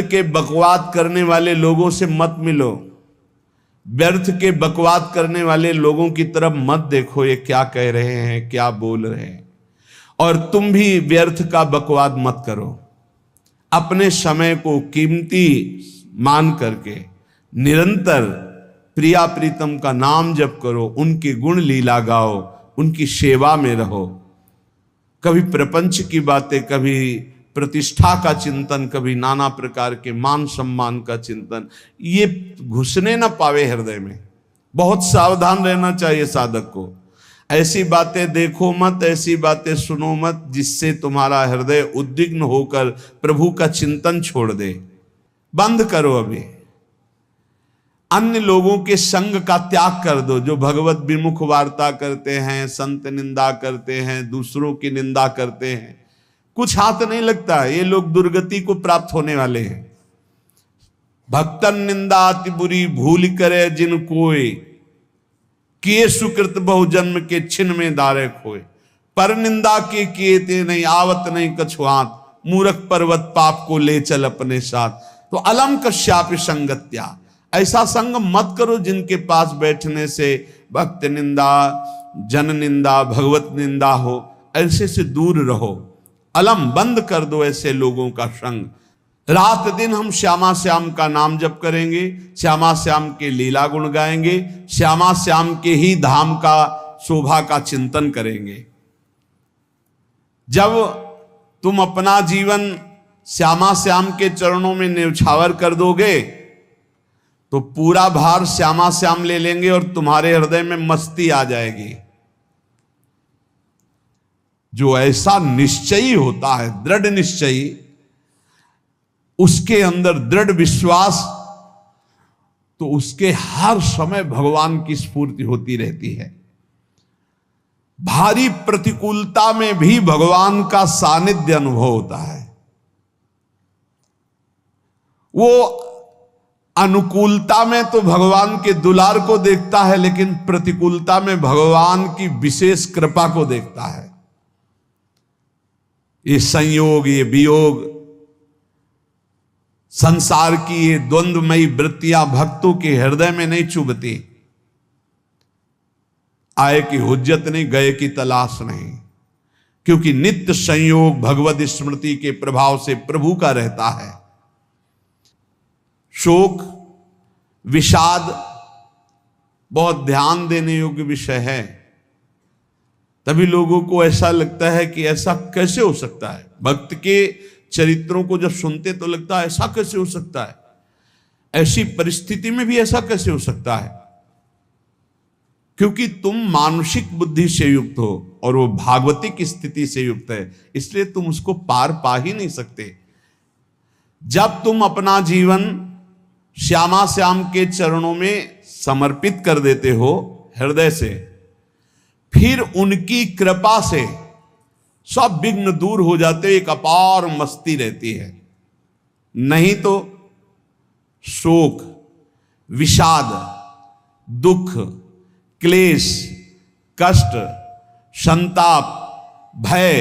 के बकवाद करने वाले लोगों से मत मिलो, व्यर्थ के बकवाद करने वाले लोगों की तरफ मत देखो, ये क्या कह रहे हैं, क्या बोल रहे हैं। और तुम भी व्यर्थ का बकवाद मत करो। अपने समय को कीमती मान करके निरंतर प्रिया प्रीतम का नाम जप करो, उनके गुण लीला गाओ, उनकी सेवा में रहो। कभी प्रपंच की बातें, कभी प्रतिष्ठा का चिंतन, कभी नाना प्रकार के मान सम्मान का चिंतन, ये घुसने ना पावे हृदय में। बहुत सावधान रहना चाहिए साधक को। ऐसी बातें देखो मत, ऐसी बातें सुनो मत जिससे तुम्हारा हृदय उद्विग्न होकर प्रभु का चिंतन छोड़ दे। बंद करो अभी। अन्य लोगों के संग का त्याग कर दो, जो भगवत विमुख वार्ता करते हैं, संत निंदा करते हैं, दूसरों की निंदा करते हैं। कुछ हाथ नहीं लगता, ये लोग दुर्गति को प्राप्त होने वाले हैं। भक्तन निंदा अति बुरी भूल करे जिन कोय, किए सुकृत बहु जन्म के छिन में दारे खोए। पर निंदा के किए ते नहीं, आवत नहीं कछु हाथ, मूर्ख पर्वत पाप को ले चल अपने साथ। तो अलम कश्यापि संगत्या, ऐसा संग मत करो जिनके पास बैठने से भक्त निंदा, जन निंदा, भगवत निंदा हो। ऐसे से दूर रहो। अलम बंद कर दो ऐसे लोगों का संग। रात दिन हम श्यामा श्याम का नाम जप करेंगे, श्यामा श्याम के लीला गुण गाएंगे, श्यामा श्याम के ही धाम का शोभा का चिंतन करेंगे। जब तुम अपना जीवन श्यामा श्याम के चरणों में न्यौछावर कर दोगे तो पूरा भार श्यामा श्याम ले लेंगे और तुम्हारे हृदय में मस्ती आ जाएगी। जो ऐसा निश्चयी होता है, दृढ़ निश्चयी, उसके अंदर दृढ़ विश्वास, तो उसके हर समय भगवान की स्फूर्ति होती रहती है। भारी प्रतिकूलता में भी भगवान का सानिध्य अनुभव होता है। वो अनुकूलता में तो भगवान के दुलार को देखता है, लेकिन प्रतिकूलता में भगवान की विशेष कृपा को देखता है। ये संयोग, ये वियोग, संसार की ये द्वंद्वमयी वृत्तियां भक्तों के हृदय में नहीं चुभती। आए की हुज्जत नहीं, गए की तलाश नहीं, क्योंकि नित्य संयोग भगवत स्मृति के प्रभाव से प्रभु का रहता है। शोक, विषाद बहुत ध्यान देने योग्य विषय है। तभी लोगों को ऐसा लगता है कि ऐसा कैसे हो सकता है। भक्त के चरित्रों को जब सुनते तो लगता है ऐसा कैसे हो सकता है, ऐसी परिस्थिति में भी ऐसा कैसे हो सकता है। क्योंकि तुम मानसिक बुद्धि से युक्त हो और वो भागवतिक स्थिति से युक्त है, इसलिए तुम उसको पार पा ही नहीं सकते। जब तुम अपना जीवन श्यामा श्याम के चरणों में समर्पित कर देते हो हृदय से, फिर उनकी कृपा से सब विघ्न दूर हो जाते, एक अपार मस्ती रहती है। नहीं तो शोक, विषाद, दुख, क्लेश, कष्ट, संताप, भय,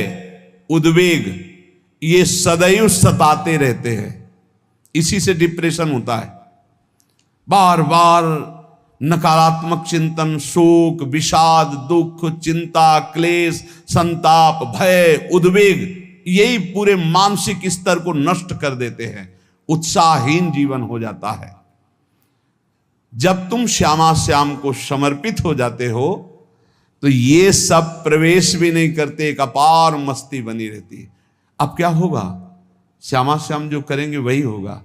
उद्वेग, ये सदैव सताते रहते हैं। इसी से डिप्रेशन होता है। बार बार नकारात्मक चिंतन, शोक, विषाद, दुख, चिंता, क्लेश, संताप, भय, उद्वेग, यही पूरे मानसिक स्तर को नष्ट कर देते हैं। उत्साहहीन जीवन हो जाता है। जब तुम श्यामा श्याम को समर्पित हो जाते हो तो ये सब प्रवेश भी नहीं करते, एक अपार मस्ती बनी रहती है। अब क्या होगा? श्यामा श्याम जो करेंगे वही होगा।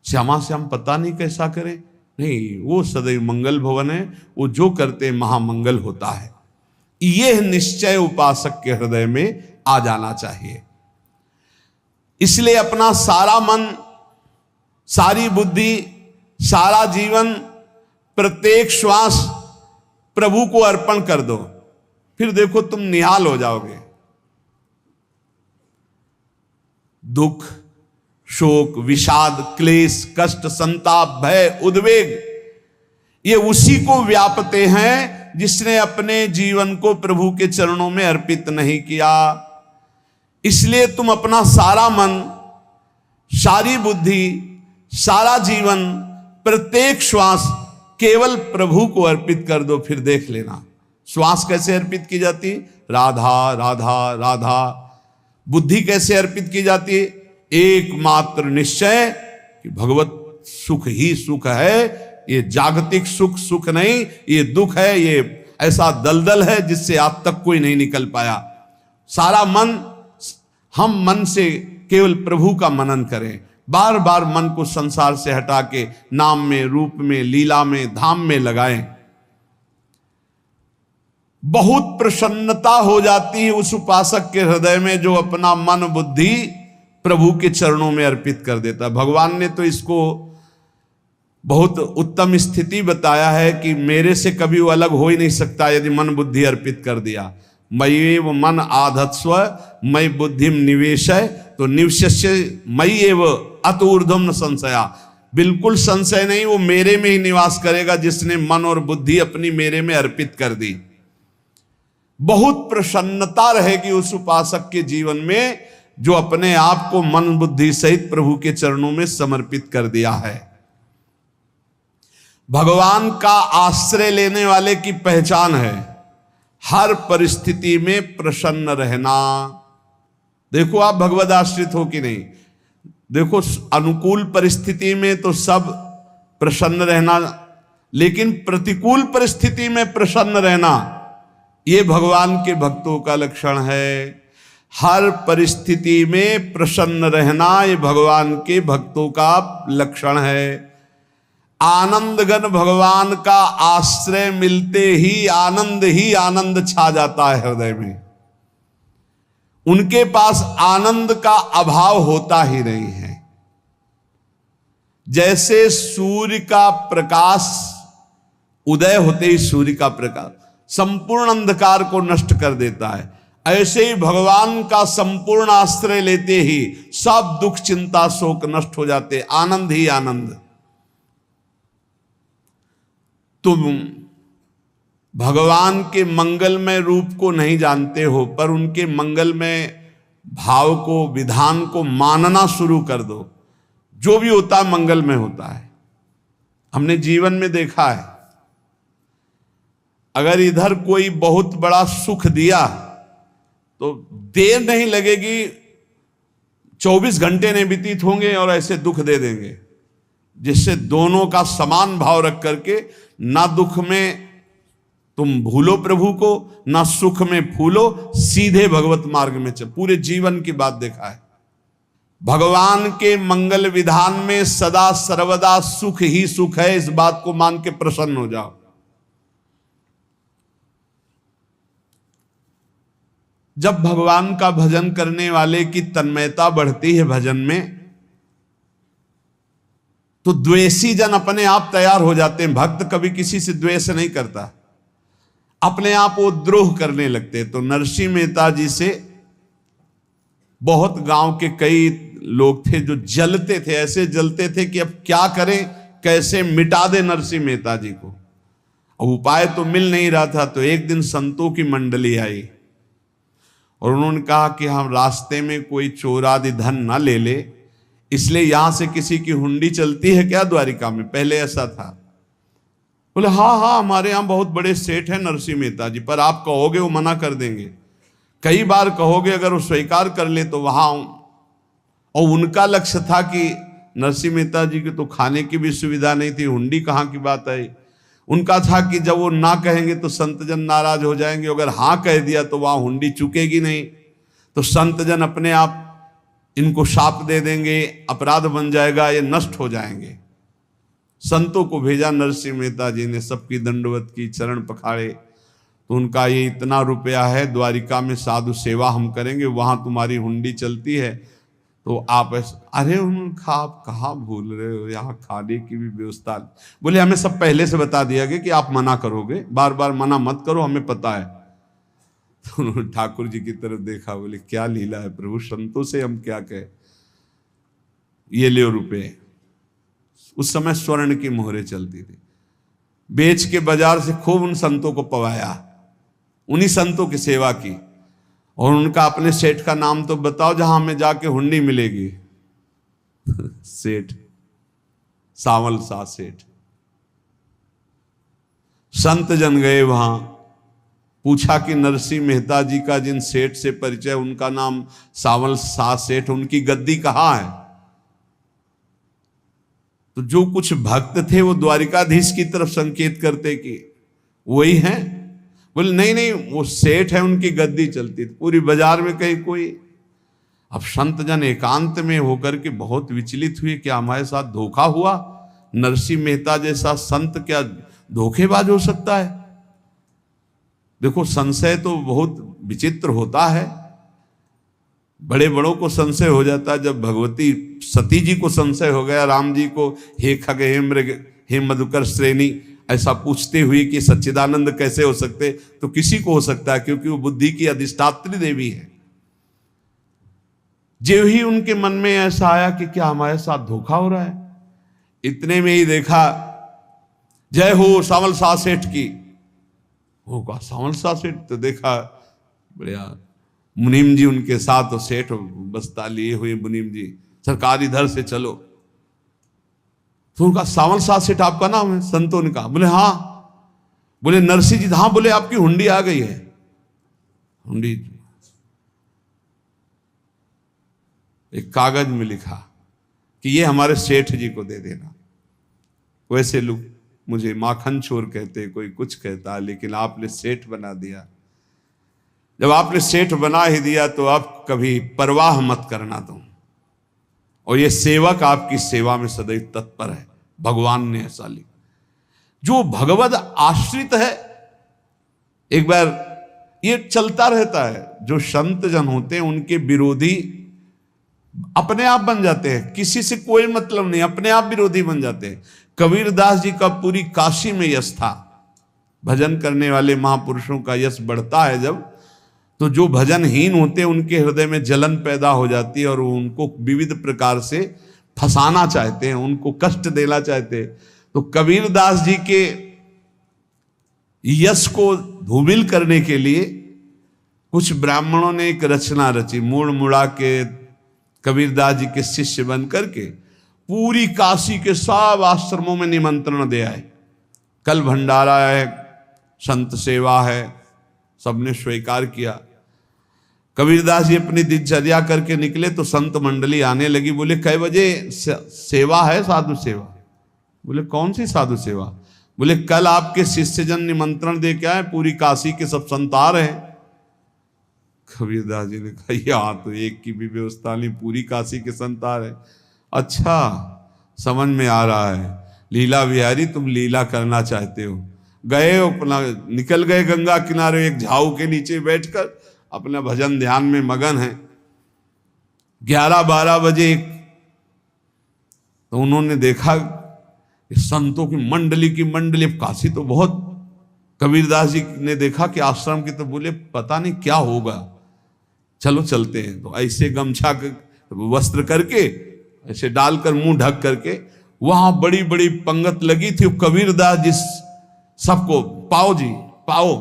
श्यामा श्याम पता नहीं कैसा करें, नहीं, वो सदैव मंगल भवन है, वो जो करते महामंगल होता है। यह निश्चय उपासक के हृदय में आ जाना चाहिए। इसलिए अपना सारा मन, सारी बुद्धि, सारा जीवन, प्रत्येक श्वास प्रभु को अर्पण कर दो, फिर देखो तुम निहाल हो जाओगे। दुख, शोक, विषाद, क्लेश, कष्ट, संताप, भय, उद्वेग, ये उसी को व्यापते हैं जिसने अपने जीवन को प्रभु के चरणों में अर्पित नहीं किया। इसलिए तुम अपना सारा मन, सारी बुद्धि, सारा जीवन, प्रत्येक श्वास केवल प्रभु को अर्पित कर दो। फिर देख लेना श्वास कैसे अर्पित की जाती, राधा राधा राधा। बुद्धि कैसे अर्पित की जाती, एकमात्र निश्चय कि भगवत सुख ही सुख है, ये जागतिक सुख सुख नहीं, ये दुख है, ये ऐसा दलदल है जिससे आज तक कोई नहीं निकल पाया। सारा मन, हम मन से केवल प्रभु का मनन करें, बार बार मन को संसार से हटा के नाम में, रूप में, लीला में, धाम में लगाएं। बहुत प्रसन्नता हो जाती है उस उपासक के हृदय में जो अपना मन बुद्धि प्रभु के चरणों में अर्पित कर देता। भगवान ने तो इसको बहुत उत्तम स्थिति बताया है कि मेरे से कभी वो अलग हो ही नहीं सकता यदि मन बुद्धि अर्पित कर दिया। मयि एव मन आधत्स्व मयि बुद्धिम निवेशय, तो निवश्य मयि एव अत ऊर्ध्वम न संशया। बिल्कुल संशय नहीं, वो मेरे में ही निवास करेगा जिसने मन और बुद्धि अपनी मेरे में अर्पित कर दी। बहुत प्रसन्नता रहेगी उस उपासक के जीवन में जो अपने आप को मन बुद्धि सहित प्रभु के चरणों में समर्पित कर दिया है। भगवान का आश्रय लेने वाले की पहचान है हर परिस्थिति में प्रसन्न रहना। देखो आप भगवद आश्रित हो कि नहीं, देखो अनुकूल परिस्थिति में तो सब प्रसन्न रहना, लेकिन प्रतिकूल परिस्थिति में प्रसन्न रहना ये भगवान के भक्तों का लक्षण है। हर परिस्थिति में प्रसन्न रहना ये भगवान के भक्तों का लक्षण है। आनंदगन भगवान का आश्रय मिलते ही आनंद छा जाता है हृदय में। उनके पास आनंद का अभाव होता ही नहीं है। जैसे सूर्य का प्रकाश उदय होते ही सूर्य का प्रकाश संपूर्ण अंधकार को नष्ट कर देता है, ऐसे ही भगवान का संपूर्ण आश्रय लेते ही सब दुख चिंता शोक नष्ट हो जाते, आनंद ही आनंद। तुम भगवान के मंगलमय रूप को नहीं जानते हो, पर उनके मंगलमय भाव को, विधान को मानना शुरू कर दो। जो भी होता है मंगलमय होता है। हमने जीवन में देखा है, अगर इधर कोई बहुत बड़ा सुख दिया तो देर नहीं लगेगी, 24 घंटे नहीं व्यतीत होंगे और ऐसे दुख दे देंगे, जिससे दोनों का समान भाव रख करके ना दुख में तुम भूलो प्रभु को, ना सुख में फूलो, सीधे भगवत मार्ग में चल। पूरे जीवन की बात देखा है। भगवान के मंगल विधान में सदा सर्वदा सुख ही सुख है, इस बात को मान के प्रसन्न हो जाओ। जब भगवान का भजन करने वाले की तन्मयता बढ़ती है भजन में, तो द्वेषी जन अपने आप तैयार हो जाते हैं। भक्त कभी किसी से द्वेष नहीं करता, अपने आप वो द्रोह करने लगते। तो नरसिंह मेहता जी से बहुत गांव के कई लोग थे जो जलते थे, ऐसे जलते थे कि अब क्या करें, कैसे मिटा दे नरसिंह मेहता जी को। अब उपाय तो मिल नहीं रहा था। तो एक दिन संतों की मंडली आई और उन्होंने कहा कि हम रास्ते में कोई चोर आदि धन ना ले ले, इसलिए यहां से किसी की हुंडी चलती है क्या द्वारिका में? पहले ऐसा था। बोले हाँ हमारे यहां बहुत बड़े सेठ हैं नरसिंह मेहता जी, पर आप कहोगे वो मना कर देंगे। कई बार कहोगे, अगर वो स्वीकार कर ले तो वहां। और उनका लक्ष्य था कि नरसिंह मेहता जी की तो खाने की भी सुविधा नहीं थी, हुंडी कहाँ की बात आई। उनका था कि जब वो ना कहेंगे तो संतजन नाराज हो जाएंगे, अगर हाँ कह दिया तो वहां हुंडी चुकेगी नहीं, तो संतजन अपने आप इनको शाप दे देंगे, अपराध बन जाएगा, ये नष्ट हो जाएंगे। संतों को भेजा नरसिंह मेहता जी ने, सबकी दंडवत की, चरण पखाड़े। तो उनका ये इतना रुपया है, द्वारिका में साधु सेवा हम करेंगे, वहां तुम्हारी हुंडी चलती है, तो आप अरे उनका आप कहाँ भूल रहे हो, यहाँ खाने की भी व्यवस्था। बोले हमें सब पहले से बता दिया गया कि आप मना करोगे, बार बार मना मत करो, हमें पता है। तो उन्होंने ठाकुर जी की तरफ देखा, बोले क्या लीला है प्रभु, संतों से हम क्या कहें, ये ले रुपये। उस समय स्वर्ण की मोहरें चलती थी, बेच के बाजार से खूब उन संतों को पवाया, उन्हीं संतों की सेवा की। और उनका अपने सेठ का नाम तो बताओ जहां हमें जाके हुंडी मिलेगी। सेठ, सावल शाह सेठ। संत जन गए वहां, पूछा कि नरसिंह मेहता जी का जिन सेठ से परिचय, उनका नाम सावल शाह सेठ, उनकी गद्दी कहाँ है? तो जो कुछ भक्त थे वो द्वारिकाधीश की तरफ संकेत करते कि वही हैं। बोले नहीं नहीं, वो सेठ है, उनकी गद्दी चलती थी पूरी बाजार में कहीं कोई। अब संत जन एकांत में होकर के बहुत विचलित हुए, क्या हमारे साथ धोखा हुआ? नरसिंह मेहता जैसा संत क्या धोखेबाज हो सकता है? देखो, संशय तो बहुत विचित्र होता है, बड़े बड़ों को संशय हो जाता है। जब भगवती सती जी को संशय हो गया, राम जी को हे खग हे मृग हे मधुकर श्रेणी ऐसा पूछते हुए कि सच्चिदानंद कैसे हो सकते, तो किसी को हो सकता है, क्योंकि वो बुद्धि की अधिष्ठात्री देवी है। जो ही उनके मन में ऐसा आया कि क्या हमारे साथ धोखा हो रहा है, इतने में ही देखा जय हो सावल शाह सेठ की। होगा सावल शाह सेठ, तो देखा बढ़िया मुनीम जी उनके साथ, तो सेठ बस्ता लिए हुए मुनीम जी, सरकार इधर से चलो। तो उनका सावल शाह सेठ आपका नाम है? संतों ने कहा। बोले हाँ। बोले नरसिंह जी? हाँ। बोले आपकी हुंडी आ गई है। हुंडी एक कागज में लिखा कि ये हमारे सेठ जी को दे देना। वैसे लोग मुझे माखन चोर कहते, कोई कुछ कहता, लेकिन आपने सेठ बना दिया। जब आपने सेठ बना ही दिया तो आप कभी परवाह मत करना तुम। और ये सेवक आपकी सेवा में सदैव तत्पर है, भगवान ने ऐसा लिखा। जो भगवद आश्रित है, एक बार ये चलता रहता है, जो संत जन होते हैं उनके विरोधी अपने आप बन जाते हैं, किसी से कोई मतलब नहीं, अपने आप विरोधी बन जाते हैं। कबीरदास जी का पूरी काशी में यश था। भजन करने वाले महापुरुषों का यश बढ़ता है जब, तो जो भजनहीन होते हैं उनके हृदय में जलन पैदा हो जाती है और वो उनको विविध प्रकार से फंसाना चाहते हैं, उनको कष्ट देना चाहते हैं। तो कबीरदास जी के यश को धूमिल करने के लिए कुछ ब्राह्मणों ने एक रचना रची, मुड़ मुड़ा के कबीरदास जी के शिष्य बन करके पूरी काशी के सब आश्रमों में निमंत्रण दे आए। कल भंडारा है, संत सेवा है, सबने स्वीकार किया। कबीरदास जी अपनी दिनचर्या करके निकले तो संत मंडली आने लगी। बोले कै बजे सेवा है? साधु सेवा। बोले कौन सी साधु सेवा? बोले कल आपके शिष्यजन निमंत्रण दे के आए, पूरी काशी के सब संत आ रहे हैं। कबीरदास जी ने कहा यहाँ तो एक की भी व्यवस्था नहीं, पूरी काशी के संत आ रहे। अच्छा, समझ में आ रहा है, लीला बिहारी तुम लीला करना चाहते हो। गए अपना निकल गए गंगा किनारे, एक झाऊ के नीचे बैठकर अपना भजन ध्यान में मगन है। 11-12 बजे तो उन्होंने देखा संतों की मंडली, काशी तो बहुत। कबीरदास जी ने देखा कि आश्रम की, तो बोले पता नहीं क्या होगा, चलो चलते हैं। तो ऐसे गमछा वस्त्र करके ऐसे डालकर मुंह ढक करके, वहां बड़ी बड़ी पंगत लगी थी। कबीरदास जी सबको पाओ जी पाओ।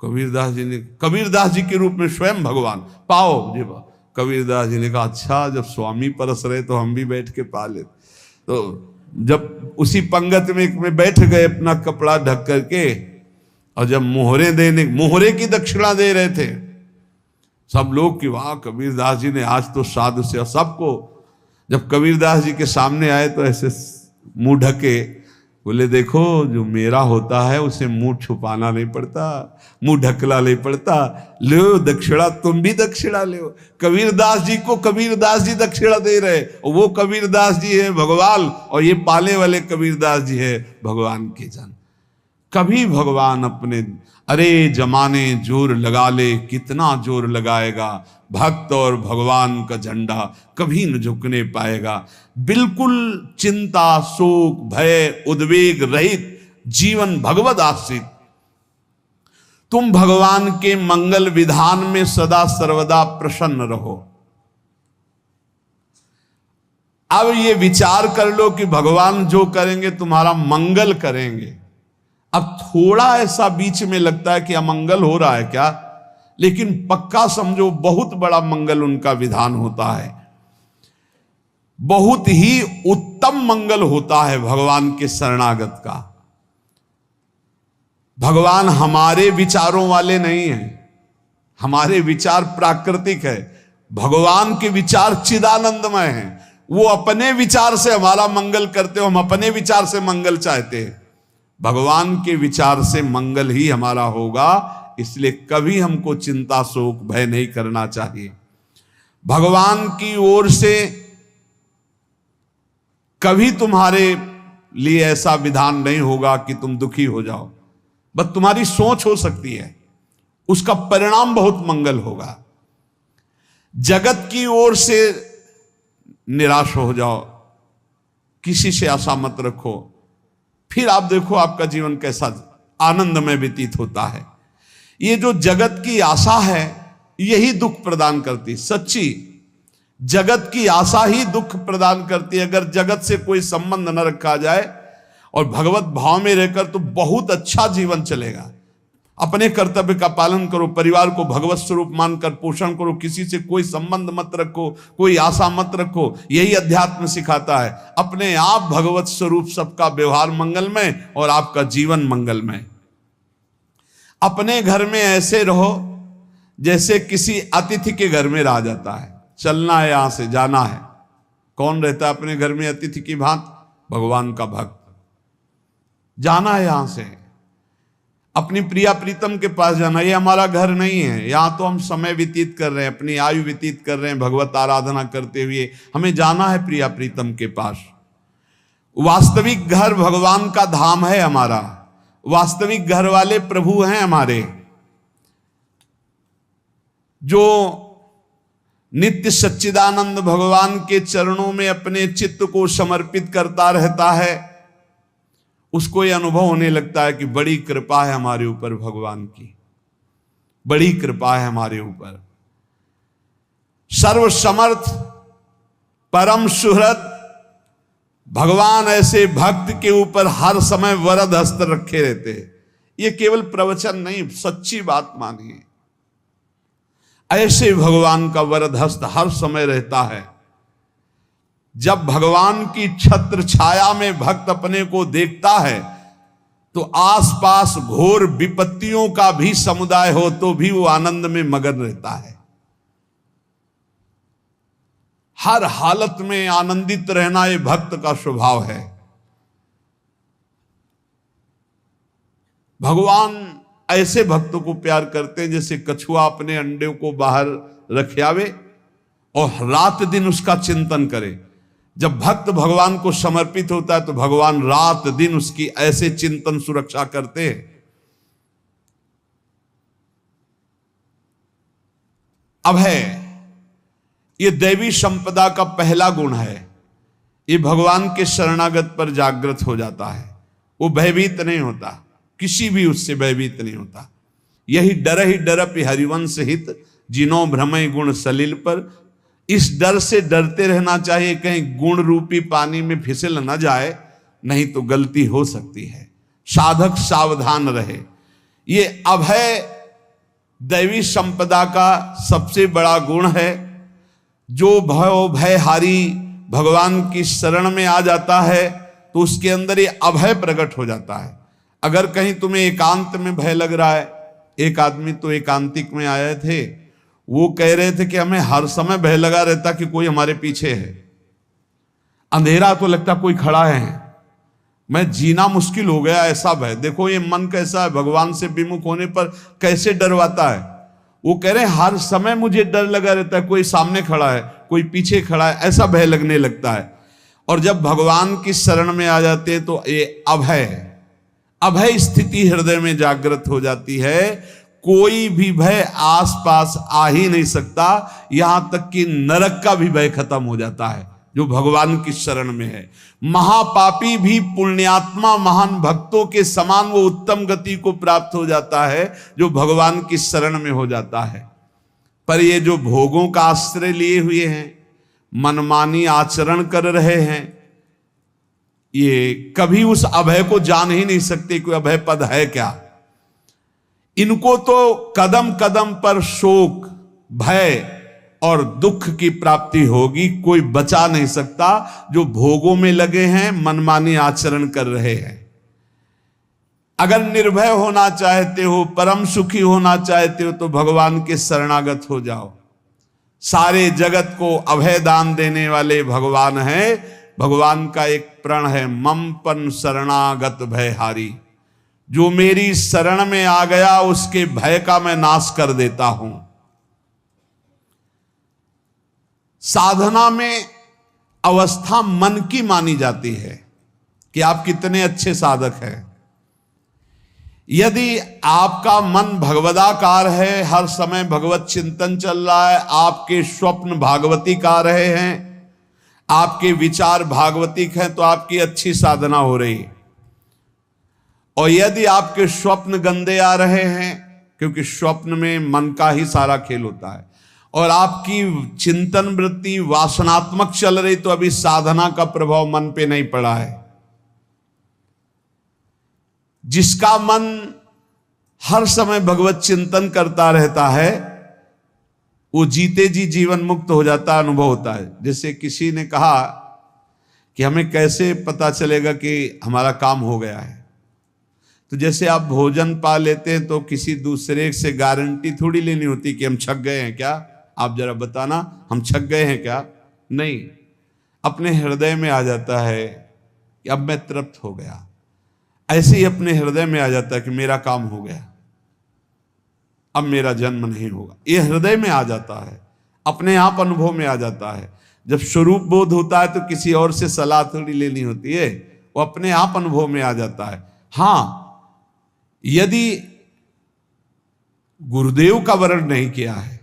कबीरदास जी के रूप में स्वयं भगवान पाओ जी पाओ। कबीरदास जी ने कहा अच्छा, जब स्वामी परस रहे तो हम भी बैठ के पा ले। तो जब उसी पंगत में बैठ गए अपना कपड़ा ढक करके, और जब मोहरे की दक्षिणा दे रहे थे सब लोग कि वाह कबीरदास जी ने आज तो साधु से। सबको जब कबीरदास जी के सामने आए तो ऐसे मुंह ढके, बोले देखो जो मेरा होता है उसे मुंह छुपाना नहीं पड़ता, मुंह ढकना नहीं पड़ता। लो दक्षिणा, तुम भी दक्षिणा लो। कबीरदास जी को कबीरदास जी दक्षिणा दे रहे, वो कबीरदास जी है भगवान, और ये पाले वाले कबीरदास जी है भगवान के जन। कभी भगवान अपने, अरे जमाने जोर लगा ले, कितना जोर लगाएगा, भक्त और भगवान का झंडा कभी न झुकने पाएगा। बिल्कुल चिंता शोक भय उद्वेग रहित जीवन भगवद आश्रित। तुम भगवान के मंगल विधान में सदा सर्वदा प्रसन्न रहो। अब ये विचार कर लो कि भगवान जो करेंगे तुम्हारा मंगल करेंगे। अब थोड़ा ऐसा बीच में लगता है कि अमंगल हो रहा है क्या, लेकिन पक्का समझो बहुत बड़ा मंगल उनका विधान होता है। बहुत ही उत्तम मंगल होता है भगवान के शरणागत का। भगवान हमारे विचारों वाले नहीं हैं, हमारे विचार प्राकृतिक है, भगवान के विचार चिदानंदमय हैं। वो अपने विचार से हमारा मंगल करते हो, हम अपने विचार से मंगल चाहते हैं। भगवान के विचार से मंगल ही हमारा होगा, इसलिए कभी हमको चिंता शोक भय नहीं करना चाहिए। भगवान की ओर से कभी तुम्हारे लिए ऐसा विधान नहीं होगा कि तुम दुखी हो जाओ, बस तुम्हारी सोच हो सकती है, उसका परिणाम बहुत मंगल होगा। जगत की ओर से निराश हो जाओ, किसी से आशा मत रखो, फिर आप देखो आपका जीवन कैसा आनंद में व्यतीत होता है। ये जो जगत की आशा है यही दुख प्रदान करती, सच्ची जगत की आशा ही दुख प्रदान करती है। अगर जगत से कोई संबंध न रखा जाए और भगवत भाव में रहकर तो बहुत अच्छा जीवन चलेगा। अपने कर्तव्य का पालन करो, परिवार को भगवत स्वरूप मानकर पोषण करो, किसी से कोई संबंध मत रखो, कोई आशा मत रखो, यही अध्यात्म सिखाता है। अपने आप भगवत स्वरूप, सबका व्यवहार मंगलमय और आपका जीवन मंगलमय। अपने घर में ऐसे रहो जैसे किसी अतिथि के घर में रह जाता है, चलना है, यहां से जाना है। कौन रहता है अपने घर में अतिथि की भांति? भगवान का भक्त। जाना है यहां से, अपनी प्रिया प्रीतम के पास जाना। ये हमारा घर नहीं है, यहां तो हम समय व्यतीत कर रहे हैं, अपनी आयु व्यतीत कर रहे हैं भगवत आराधना करते हुए। हमें जाना है प्रिया प्रीतम के पास। वास्तविक घर भगवान का धाम है हमारा, वास्तविक घर वाले प्रभु हैं हमारे। जो नित्य सच्चिदानंद भगवान के चरणों में अपने चित्त को समर्पित करता रहता है, उसको यह अनुभव होने लगता है कि बड़ी कृपा है हमारे ऊपर, भगवान की बड़ी कृपा है हमारे ऊपर। सर्वसमर्थ परम सुहृद भगवान ऐसे भक्त के ऊपर हर समय वरद हस्त रखे रहते हैं। ये केवल प्रवचन नहीं, सच्ची बात मानिए। ऐसे भगवान का वरद हस्त हर समय रहता है। जब भगवान की छत्र छाया में भक्त अपने को देखता है तो आसपास घोर विपत्तियों का भी समुदाय हो तो भी वो आनंद में मगन रहता है। हर हालत में आनंदित रहना ये भक्त का स्वभाव है। भगवान ऐसे भक्तों को प्यार करते हैं जैसे कछुआ अपने अंडे को बाहर रख आवे और रात दिन उसका चिंतन करे। जब भक्त भगवान को समर्पित होता है तो भगवान रात दिन उसकी ऐसे चिंतन सुरक्षा करते हैं। अभय, ये दैवी संपदा का पहला गुण है। ये भगवान के शरणागत पर जागृत हो जाता है, वो भयभीत नहीं होता, किसी भी उससे भयभीत नहीं होता। यही डर ही डरप हरिवंश हित, जिनो भ्रमय गुण सलिल पर। इस डर से डरते रहना चाहिए कहीं गुण रूपी पानी में फिसल न जाए, नहीं तो गलती हो सकती है। साधक सावधान रहे। ये अभय दैवी संपदा का सबसे बड़ा गुण है। जो भयहारी भगवान की शरण में आ जाता है तो उसके अंदर ये अभय प्रकट हो जाता है। अगर कहीं तुम्हें एकांत में भय लग रहा है, एक आदमी तो एकांतिक में आए थे, वो कह रहे थे कि हमें हर समय भय लगा रहता कि कोई हमारे पीछे है, अंधेरा तो लगता कोई खड़ा है, मैं जीना मुश्किल हो गया, ऐसा भय। देखो ये मन कैसा है, भगवान से विमुख होने पर कैसे डरवाता है। वो कह रहे हैं हर समय मुझे डर लगा रहता है, कोई सामने खड़ा है, कोई पीछे खड़ा है, ऐसा भय लगने लगता है। और जब भगवान की शरण में आ जाते हैं तो ये अभय स्थिति हृदय में जागृत हो जाती है। कोई भी भय आसपास आ ही नहीं सकता, यहां तक कि नरक का भी भय खत्म हो जाता है जो भगवान की शरण में है। महापापी भी पुण्यात्मा महान भक्तों के समान वो उत्तम गति को प्राप्त हो जाता है जो भगवान की शरण में हो जाता है। पर ये जो भोगों का आश्रय लिए हुए हैं, मनमानी आचरण कर रहे हैं, ये कभी उस अभय को जान ही नहीं सकते कोई अभय पद है क्या। इनको तो कदम कदम पर शोक भय और दुख की प्राप्ति होगी। कोई बचा नहीं सकता जो भोगों में लगे हैं, मनमानी आचरण कर रहे हैं। अगर निर्भय होना चाहते हो, परम सुखी होना चाहते हो, तो भगवान के शरणागत हो जाओ। सारे जगत को अभय दान देने वाले भगवान हैं। भगवान का एक प्रण है, मम पन शरणागत भयहारी। जो मेरी शरण में आ गया उसके भय का मैं नाश कर देता हूं। साधना में अवस्था मन की मानी जाती है कि आप कितने अच्छे साधक हैं। यदि आपका मन भगवदाकार है, हर समय भगवत चिंतन चल रहा है, आपके स्वप्न भागवतिक आ रहे हैं, आपके विचार भागवतिक हैं, तो आपकी अच्छी साधना हो रही है। और यदि आपके स्वप्न गंदे आ रहे हैं, क्योंकि स्वप्न में मन का ही सारा खेल होता है, और आपकी चिंतन वृत्ति वासनात्मक चल रही, तो अभी साधना का प्रभाव मन पे नहीं पड़ा है। जिसका मन हर समय भगवत चिंतन करता रहता है, वो जीते जी जीवन मुक्त हो जाता, अनुभव होता है। जैसे किसी ने कहा कि हमें कैसे पता चलेगा कि हमारा काम हो गया है, तो जैसे आप भोजन पा लेते हैं तो किसी दूसरे से गारंटी थोड़ी लेनी होती कि हम छक गए हैं क्या, आप जरा बताना हम छक गए हैं क्या। नहीं, अपने हृदय में आ जाता है कि अब मैं तृप्त हो गया। ऐसे ही अपने हृदय में आ जाता है कि मेरा काम हो गया, अब मेरा जन्म नहीं होगा। ये हृदय में आ जाता है, अपने आप अनुभव में आ जाता है। जब स्वरूप बोध होता है तो किसी और से सलाह थोड़ी लेनी होती है, वो अपने आप अनुभव में आ जाता है। हाँ, यदि गुरुदेव का वर्ण नहीं किया है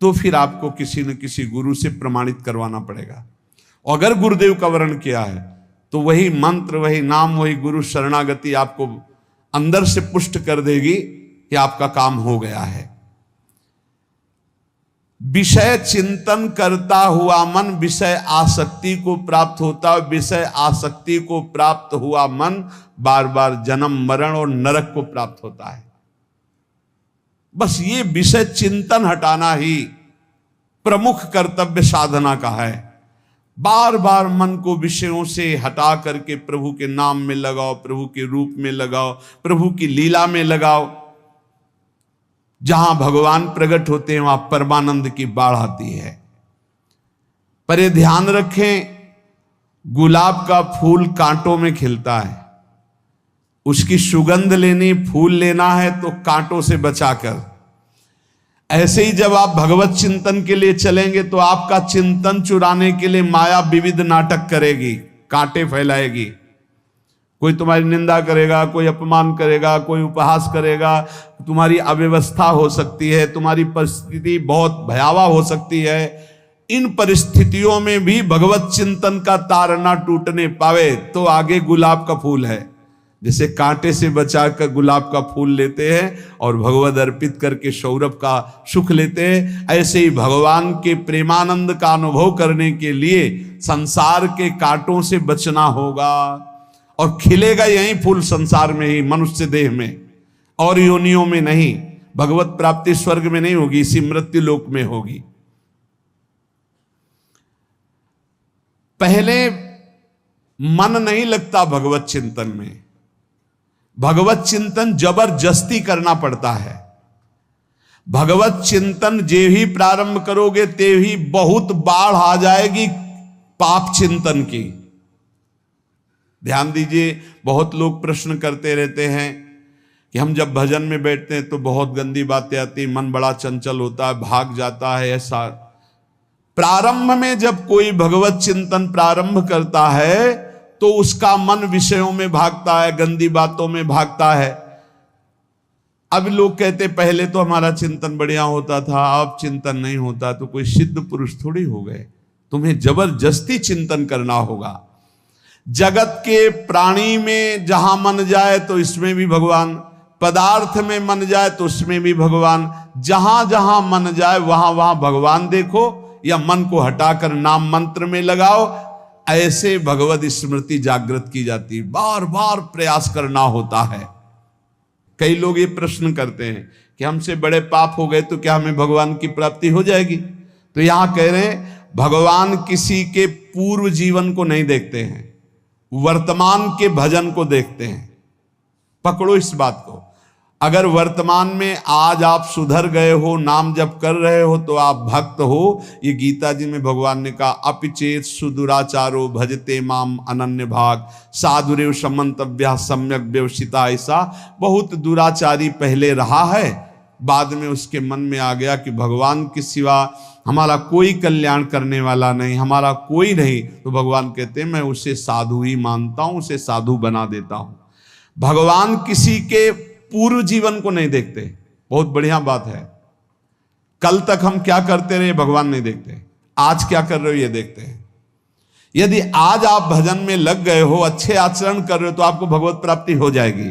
तो फिर आपको किसी न किसी गुरु से प्रमाणित करवाना पड़ेगा। और अगर गुरुदेव का वर्ण किया है तो वही मंत्र, वही नाम, वही गुरु शरणागति आपको अंदर से पुष्ट कर देगी कि आपका काम हो गया है। विषय चिंतन करता हुआ मन विषय आसक्ति को प्राप्त होता है। विषय आसक्ति को प्राप्त हुआ मन बार बार जन्म मरण और नरक को प्राप्त होता है। बस ये विषय चिंतन हटाना ही प्रमुख कर्तव्य साधना का है। बार बार मन को विषयों से हटा करके प्रभु के नाम में लगाओ, प्रभु के रूप में लगाओ, प्रभु की लीला में लगाओ। जहां भगवान प्रकट होते हैं वहां परमानंद की बाढ़ आती है। पर ये ध्यान रखें, गुलाब का फूल कांटों में खिलता है, उसकी सुगंध लेनी, फूल लेना है तो कांटों से बचाकर। ऐसे ही जब आप भगवत चिंतन के लिए चलेंगे तो आपका चिंतन चुराने के लिए माया विविध नाटक करेगी, कांटे फैलाएगी। कोई तुम्हारी निंदा करेगा, कोई अपमान करेगा, कोई उपहास करेगा, तुम्हारी अव्यवस्था हो सकती है, तुम्हारी परिस्थिति बहुत भयावह हो सकती है। इन परिस्थितियों में भी भगवत चिंतन का तार ना टूटने पावे तो आगे गुलाब का फूल है। जैसे कांटे से बचाकर गुलाब का फूल लेते हैं और भगवद अर्पित करके सौरभ का सुख लेते हैं, ऐसे ही भगवान के प्रेमानंद का अनुभव करने के लिए संसार के कांटों से बचना होगा। और खिलेगा यही फूल संसार में ही, मनुष्य देह में, और योनियों में नहीं। भगवत प्राप्ति स्वर्ग में नहीं होगी, इसी मृत्यु लोक में होगी। पहले मन नहीं लगता भगवत चिंतन में, भगवत चिंतन जबरदस्ती करना पड़ता है। भगवत चिंतन जे ही प्रारंभ करोगे ते ही बहुत बाढ़ आ जाएगी पाप चिंतन की। ध्यान दीजिए, बहुत लोग प्रश्न करते रहते हैं कि हम जब भजन में बैठते हैं तो बहुत गंदी बातें आती, मन बड़ा चंचल होता है, भाग जाता है। ऐसा प्रारंभ में जब कोई भगवत चिंतन प्रारंभ करता है तो उसका मन विषयों में भागता है, गंदी बातों में भागता है। अब लोग कहते पहले तो हमारा चिंतन बढ़िया होता था, अब चिंतन नहीं होता। तो कोई सिद्ध पुरुष थोड़ी हो गए, तुम्हें जबरदस्ती चिंतन करना होगा। जगत के प्राणी में जहां मन जाए तो इसमें भी भगवान, पदार्थ में मन जाए तो उसमें भी भगवान। जहां जहां मन जाए वहां वहां भगवान देखो, या मन को हटाकर नाम मंत्र में लगाओ। ऐसे भगवत स्मृति जागृत की जाती, बार बार प्रयास करना होता है। कई लोग ये प्रश्न करते हैं कि हमसे बड़े पाप हो गए तो क्या हमें भगवान की प्राप्ति हो जाएगी? तो यहां कह रहे हैं भगवान किसी के पूर्व जीवन को नहीं देखते हैं, वर्तमान के भजन को देखते हैं। पकड़ो इस बात को। अगर वर्तमान में आज आप सुधर गए हो, नाम जप कर रहे हो, तो आप भक्त हो। ये गीता जी में भगवान ने कहा, अपिचेत सुदुराचारो भजते माम अनन्य भाग साधुरेव समंतव्या सम्यक व्यवसिता। ऐसा बहुत दुराचारी पहले रहा है, बाद में उसके मन में आ गया कि भगवान के सिवा हमारा कोई कल्याण करने वाला नहीं, हमारा कोई नहीं। तो भगवान कहते हैं मैं उसे साधु ही मानता हूं, उसे साधु बना देता हूं। भगवान किसी के पूर्व जीवन को नहीं देखते। बहुत बढ़िया बात है। कल तक हम क्या करते रहे भगवान नहीं देखते, आज क्या कर रहे हो ये देखते हैं। यदि आज आप भजन में लग गए हो, अच्छे आचरण कर रहे हो, तो आपको भगवत प्राप्ति हो जाएगी।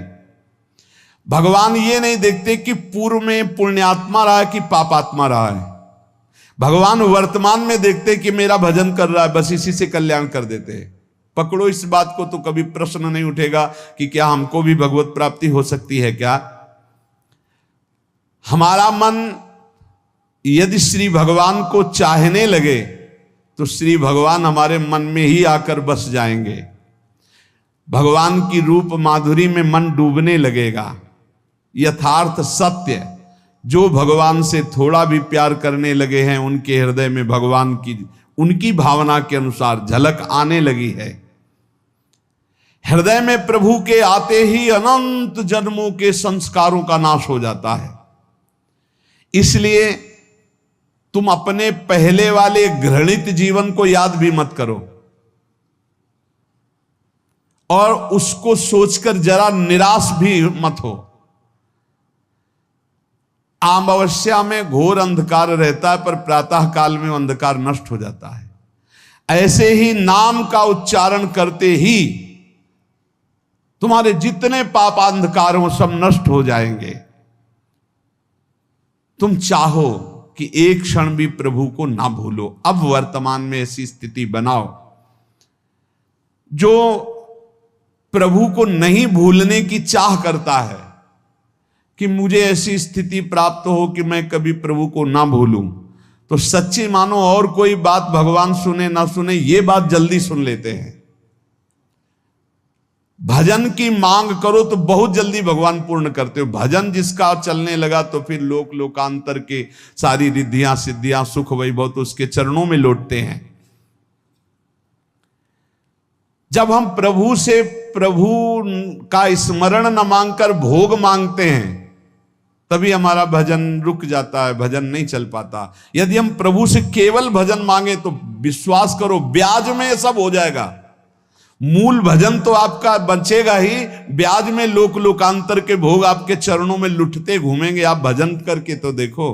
भगवान ये नहीं देखते कि पूर्व में पुण्यात्मा रहा है कि पापात्मा रहा है। भगवान वर्तमान में देखते कि मेरा भजन कर रहा है, बस इसी से कल्याण कर देते हैं। पकड़ो इस बात को, तो कभी प्रश्न नहीं उठेगा कि क्या हमको भी भगवत प्राप्ति हो सकती है क्या। हमारा मन यदि श्री भगवान को चाहने लगे तो श्री भगवान हमारे मन में ही आकर बस जाएंगे। भगवान की रूप माधुरी में मन डूबने लगेगा। यथार्थ सत्य, जो भगवान से थोड़ा भी प्यार करने लगे हैं, उनके हृदय में भगवान की उनकी भावना के अनुसार झलक आने लगी है। हृदय में प्रभु के आते ही अनंत जन्मों के संस्कारों का नाश हो जाता है। इसलिए तुम अपने पहले वाले घृणित जीवन को याद भी मत करो और उसको सोचकर जरा निराश भी मत हो। अमावस्या में घोर अंधकार रहता है, पर प्रातः काल में अंधकार नष्ट हो जाता है। ऐसे ही नाम का उच्चारण करते ही तुम्हारे जितने पाप अंधकार हो सब नष्ट हो जाएंगे। तुम चाहो कि एक क्षण भी प्रभु को ना भूलो। अब वर्तमान में ऐसी स्थिति बनाओ। जो प्रभु को नहीं भूलने की चाह करता है कि मुझे ऐसी स्थिति प्राप्त हो कि मैं कभी प्रभु को ना भूलूं, तो सच्ची मानो और कोई बात भगवान सुने ना सुने, ये बात जल्दी सुन लेते हैं। भजन की मांग करो तो बहुत जल्दी भगवान पूर्ण करते हो। भजन जिसका चलने लगा तो फिर लोक लोकांतर के सारी रिद्धियां सिद्धियां सुख वैभव तो उसके चरणों में लौटते हैं। जब हम प्रभु से प्रभु का स्मरण न मांगकर भोग मांगते हैं, तभी हमारा भजन रुक जाता है, भजन नहीं चल पाता। यदि हम प्रभु से केवल भजन मांगे तो विश्वास करो ब्याज में सब हो जाएगा। मूल भजन तो आपका बचेगा ही, ब्याज में लोक लोकांतर के भोग आपके चरणों में लुटते घूमेंगे। आप भजन करके तो देखो।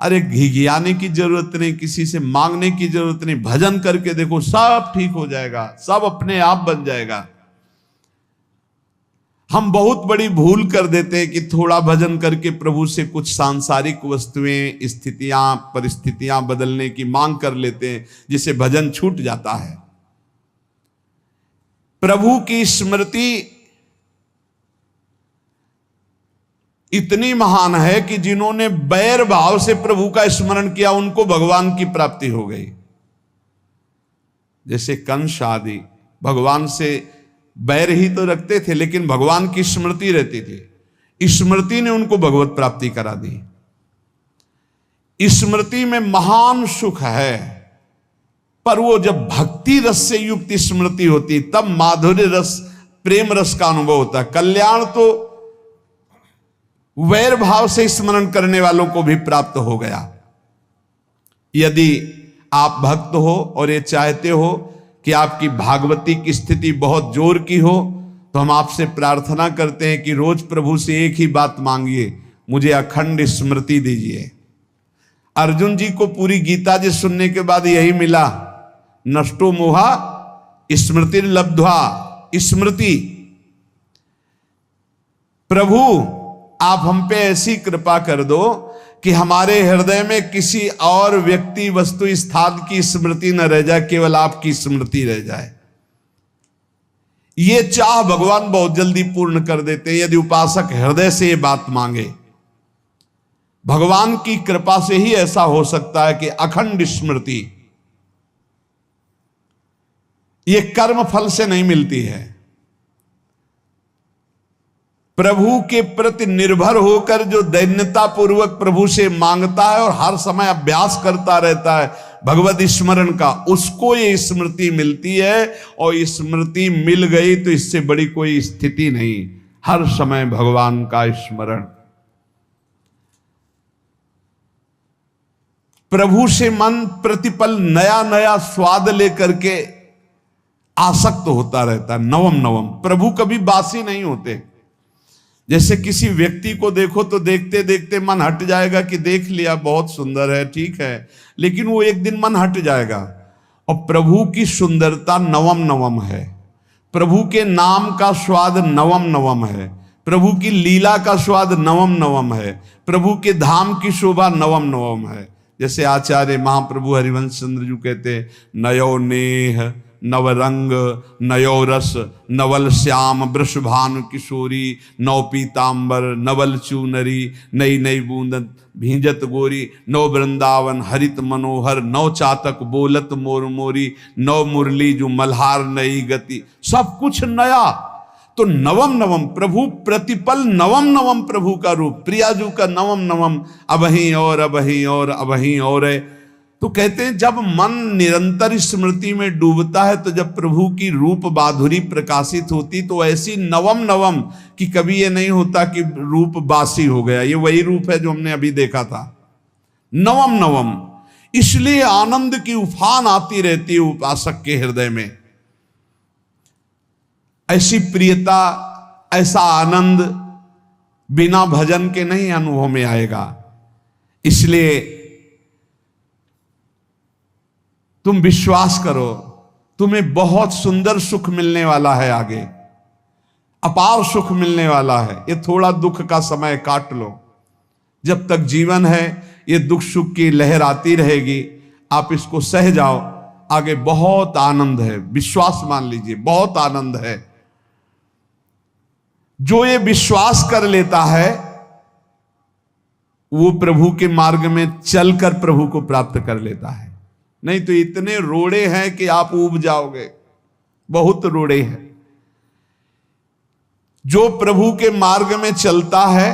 अरे घिघियाने की जरूरत नहीं, किसी से मांगने की जरूरत नहीं, भजन करके देखो, सब ठीक हो जाएगा, सब अपने आप बन जाएगा। हम बहुत बड़ी भूल कर देते हैं कि थोड़ा भजन करके प्रभु से कुछ सांसारिक वस्तुएं, स्थितियां, परिस्थितियां बदलने की मांग कर लेते हैं, जिससे भजन छूट जाता है। प्रभु की स्मृति इतनी महान है कि जिन्होंने बैर भाव से प्रभु का स्मरण किया उनको भगवान की प्राप्ति हो गई। जैसे कंस आदि भगवान से बैर ही तो रखते थे, लेकिन भगवान की स्मृति रहती थी। स्मृति ने उनको भगवत प्राप्ति करा दी। स्मृति में महान सुख है, पर वो जब भक्ति रस से युक्त स्मृति होती तब माधुर्य रस, प्रेम रस का अनुभव होता है। कल्याण तो वैर भाव से स्मरण करने वालों को भी प्राप्त हो गया। यदि आप भक्त हो और ये चाहते हो कि आपकी भागवती की स्थिति बहुत जोर की हो, तो हम आपसे प्रार्थना करते हैं कि रोज प्रभु से एक ही बात मांगिए, मुझे अखंड स्मृति दीजिए। अर्जुन जी को पूरी गीता जी सुनने के बाद यही मिला, नष्टो मोहा स्मृति लब्ध्वा। स्मृति, प्रभु आप हम पे ऐसी कृपा कर दो कि हमारे हृदय में किसी और व्यक्ति, वस्तु, स्थान की स्मृति न रह जाए, केवल आपकी स्मृति रह जाए। ये चाह भगवान बहुत जल्दी पूर्ण कर देते हैं यदि उपासक हृदय से ये बात मांगे। भगवान की कृपा से ही ऐसा हो सकता है कि अखंड स्मृति ये कर्म फल से नहीं मिलती है। प्रभु के प्रति निर्भर होकर जो दैन्यता पूर्वक प्रभु से मांगता है और हर समय अभ्यास करता रहता है भगवत स्मरण का, उसको ये स्मृति मिलती है। और स्मृति मिल गई तो इससे बड़ी कोई स्थिति नहीं, हर समय भगवान का स्मरण। प्रभु से मन प्रतिपल नया नया स्वाद लेकर के आसक्त होता रहता है, नवम नवम। प्रभु कभी बासी नहीं होते। जैसे किसी व्यक्ति को देखो तो देखते देखते मन हट जाएगा कि देख लिया बहुत सुंदर है, ठीक है, लेकिन वो एक दिन मन हट जाएगा। और प्रभु की सुंदरता नवम नवम है, प्रभु के नाम का स्वाद नवम नवम है, प्रभु की लीला का स्वाद नवम नवम है, प्रभु के धाम की शोभा नवम नवम है। जैसे आचार्य महाप्रभु हरिवंश चंद्र जी कहते, नयो नेह नवरंग नयो रस नवल श्याम वृषभानु किशोरी, नव पीतांबर नवल चूनरी, नई नई बूंदन भींजत गोरी, नव वृंदावन हरित मनोहर, नव चातक बोलत मोर मोरी, नव मुरली जो मल्हार नई गति, सब कुछ नया। तो नवम नवम प्रभु प्रतिपल नवम नवम प्रभु का रूप, प्रियाजू का नवम नवम, अबहीं और अबहीं और अबहीं और है। तो कहते हैं जब मन निरंतर स्मृति में डूबता है तो जब प्रभु की रूप माधुरी प्रकाशित होती तो ऐसी नवम नवम कि कभी ये नहीं होता कि रूप बासी हो गया। ये वही रूप है जो हमने अभी देखा था, नवम नवम। इसलिए आनंद की उफान आती रहती है उपासक के हृदय में। ऐसी प्रियता, ऐसा आनंद बिना भजन के नहीं अनुभव में आएगा। इसलिए तुम विश्वास करो, तुम्हें बहुत सुंदर सुख मिलने वाला है, आगे अपार सुख मिलने वाला है। ये थोड़ा दुख का समय काट लो, जब तक जीवन है ये दुख सुख की लहर आती रहेगी, आप इसको सह जाओ, आगे बहुत आनंद है। विश्वास मान लीजिए, बहुत आनंद है। जो ये विश्वास कर लेता है वो प्रभु के मार्ग में चलकर प्रभु को प्राप्त कर लेता है। नहीं तो इतने रोड़े हैं कि आप ऊब जाओगे, बहुत रोड़े हैं। जो प्रभु के मार्ग में चलता है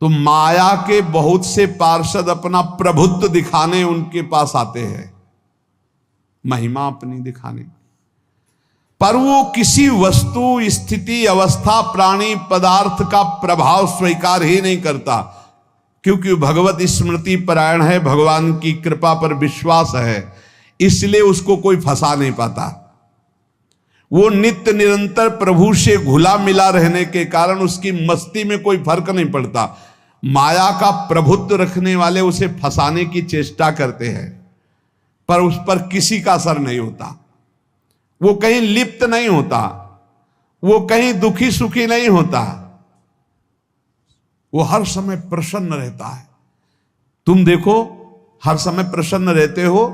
तो माया के बहुत से पार्षद अपना प्रभुत्व दिखाने उनके पास आते हैं, महिमा अपनी दिखाने, पर वो किसी वस्तु स्थिति अवस्था प्राणी पदार्थ का प्रभाव स्वीकार ही नहीं करता, क्योंकि भगवत स्मृति परायण है, भगवान की कृपा पर विश्वास है, इसलिए उसको कोई फंसा नहीं पाता। वो नित्य निरंतर प्रभु से घुला मिला रहने के कारण उसकी मस्ती में कोई फर्क नहीं पड़ता। माया का प्रभुत्व रखने वाले उसे फंसाने की चेष्टा करते हैं, पर उस पर किसी का असर नहीं होता। वो कहीं लिप्त नहीं होता, वो कहीं दुखी सुखी नहीं होता, वो हर समय प्रसन्न रहता है। तुम देखो, हर समय प्रसन्न रहते हो